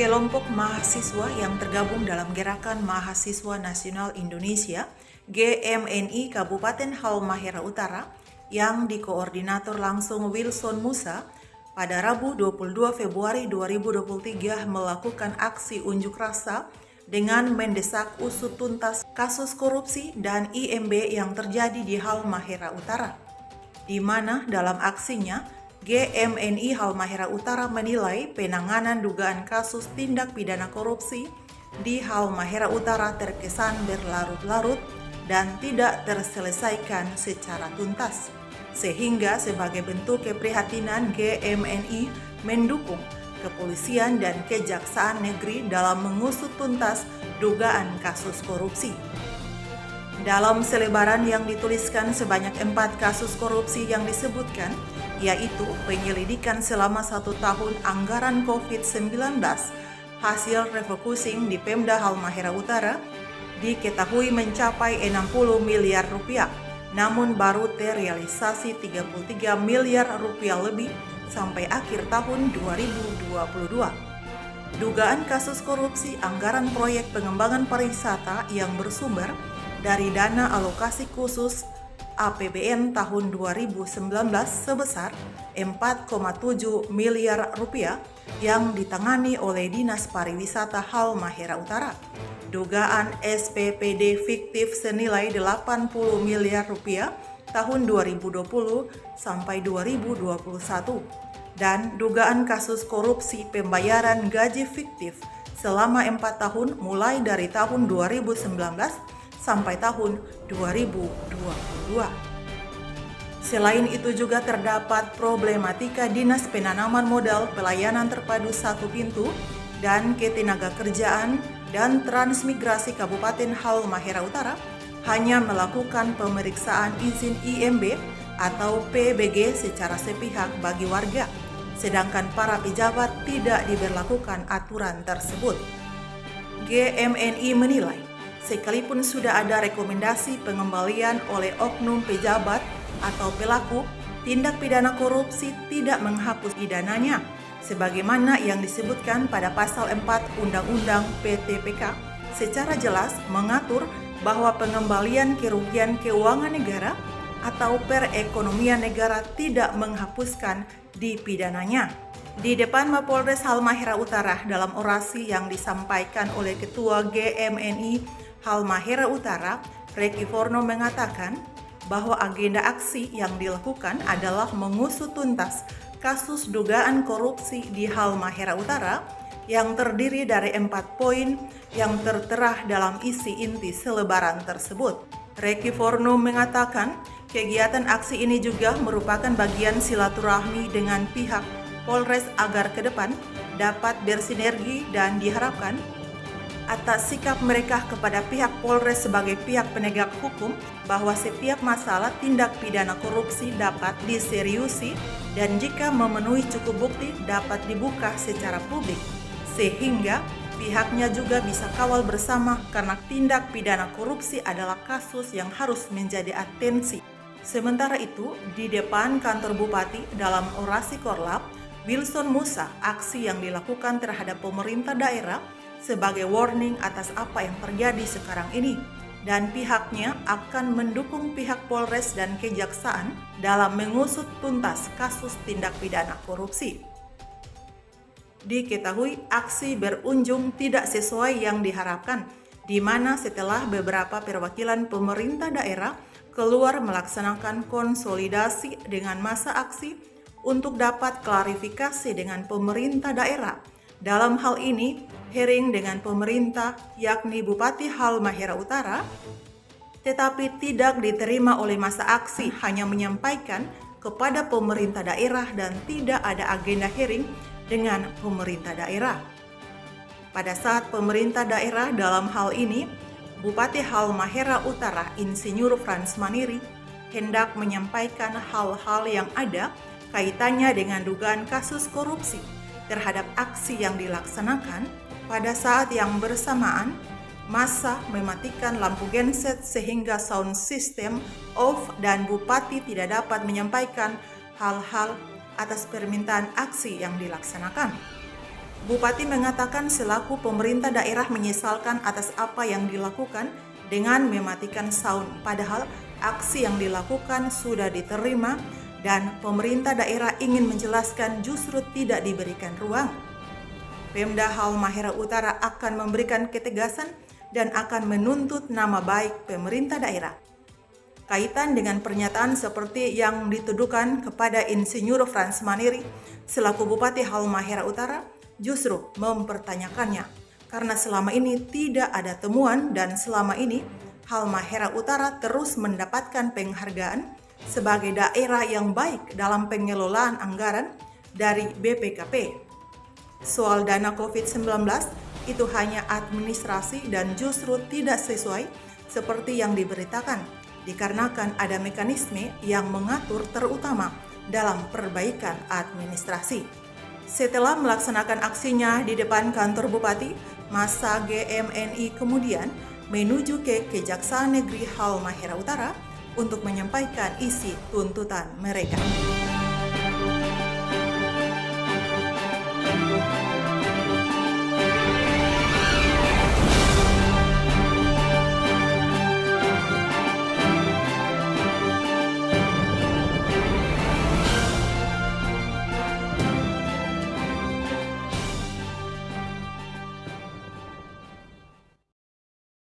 Kelompok mahasiswa yang tergabung dalam Gerakan Mahasiswa Nasional Indonesia (GMNI) Kabupaten Halmahera Utara yang dikoordinator langsung Wilson Musa pada Rabu 22 Februari 2023 melakukan aksi unjuk rasa dengan mendesak usut tuntas kasus korupsi dan IMB yang terjadi di Halmahera Utara, di mana dalam aksinya GMNI Halmahera Utara menilai penanganan dugaan kasus tindak pidana korupsi di Halmahera Utara terkesan berlarut-larut dan tidak terselesaikan secara tuntas. Sehingga sebagai bentuk keprihatinan, GMNI mendukung kepolisian dan kejaksaan negeri dalam mengusut tuntas dugaan kasus korupsi. Dalam selebaran yang dituliskan sebanyak 4 kasus korupsi yang disebutkan, yaitu penyelidikan selama 1 tahun anggaran COVID-19, hasil refocusing di Pemda Halmahera Utara diketahui mencapai 60 miliar rupiah, namun baru terrealisasi 33 miliar rupiah lebih sampai akhir tahun 2022. Dugaan kasus korupsi anggaran proyek pengembangan pariwisata yang bersumber dari dana alokasi khusus APBN tahun 2019 sebesar 4,7 miliar rupiah yang ditangani oleh Dinas Pariwisata Halmahera Utara. Dugaan SPPD fiktif senilai 80 miliar rupiah tahun 2020 sampai 2021 dan dugaan kasus korupsi pembayaran gaji fiktif selama 4 tahun mulai dari tahun 2019 sampai tahun 2022. Selain itu juga terdapat problematika Dinas Penanaman Modal Pelayanan Terpadu Satu Pintu dan Ketenagakerjaan dan Transmigrasi Kabupaten Halmahera Utara hanya melakukan pemeriksaan izin IMB atau PBG secara sepihak bagi warga, sedangkan para pejabat tidak diberlakukan aturan tersebut. GMNI menilai, sekalipun sudah ada rekomendasi pengembalian oleh oknum pejabat atau pelaku tindak pidana korupsi tidak menghapus pidananya, sebagaimana yang disebutkan pada pasal 4 Undang-Undang PTPK secara jelas mengatur bahwa pengembalian kerugian keuangan negara atau perekonomian negara tidak menghapuskan dipidananya. Di depan Mapolres Halmahera Utara dalam orasi yang disampaikan oleh Ketua GMNI Halmahera Utara, Reki Forno mengatakan bahwa agenda aksi yang dilakukan adalah mengusut tuntas kasus dugaan korupsi di Halmahera Utara yang terdiri dari 4 poin yang tertera dalam isi inti selebaran tersebut. Reki Forno mengatakan kegiatan aksi ini juga merupakan bagian silaturahmi dengan pihak Polres agar ke depan dapat bersinergi dan diharapkan atas sikap mereka kepada pihak Polres sebagai pihak penegak hukum bahwa setiap masalah tindak pidana korupsi dapat diseriusi dan jika memenuhi cukup bukti dapat dibuka secara publik, sehingga pihaknya juga bisa kawal bersama karena tindak pidana korupsi adalah kasus yang harus menjadi atensi. Sementara itu, di depan kantor Bupati dalam orasi Korlap, Wilson Musa, aksi yang dilakukan terhadap pemerintah daerah sebagai warning atas apa yang terjadi sekarang ini, dan pihaknya akan mendukung pihak Polres dan Kejaksaan dalam mengusut tuntas kasus tindak pidana korupsi. Diketahui aksi berujung tidak sesuai yang diharapkan, di mana setelah beberapa perwakilan pemerintah daerah keluar melaksanakan konsolidasi dengan masa aksi untuk dapat klarifikasi dengan pemerintah daerah. Dalam hal ini, hearing dengan pemerintah yakni Bupati Halmahera Utara, tetapi tidak diterima oleh masa aksi, hanya menyampaikan kepada pemerintah daerah dan tidak ada agenda hearing dengan pemerintah daerah. Pada saat pemerintah daerah dalam hal ini, Bupati Halmahera Utara Insinyur Frans Maniri hendak menyampaikan hal-hal yang ada kaitannya dengan dugaan kasus korupsi terhadap aksi yang dilaksanakan. Pada saat yang bersamaan, massa mematikan lampu genset sehingga sound system off dan Bupati tidak dapat menyampaikan hal-hal atas permintaan aksi yang dilaksanakan. Bupati mengatakan selaku pemerintah daerah menyesalkan atas apa yang dilakukan dengan mematikan sound, padahal aksi yang dilakukan sudah diterima dan pemerintah daerah ingin menjelaskan justru tidak diberikan ruang. Pemda Halmahera Utara akan memberikan ketegasan dan akan menuntut nama baik pemerintah daerah. Kaitan dengan pernyataan seperti yang dituduhkan kepada Insinyur Frans Maniri selaku Bupati Halmahera Utara justru mempertanyakannya karena selama ini tidak ada temuan dan selama ini Halmahera Utara terus mendapatkan penghargaan sebagai daerah yang baik dalam pengelolaan anggaran dari BPKP. Soal dana COVID-19 itu hanya administrasi dan justru tidak sesuai seperti yang diberitakan, dikarenakan ada mekanisme yang mengatur terutama dalam perbaikan administrasi. Setelah melaksanakan aksinya di depan kantor Bupati, masa GMNI kemudian menuju ke Kejaksaan Negeri Halmahera Utara untuk menyampaikan isi tuntutan mereka.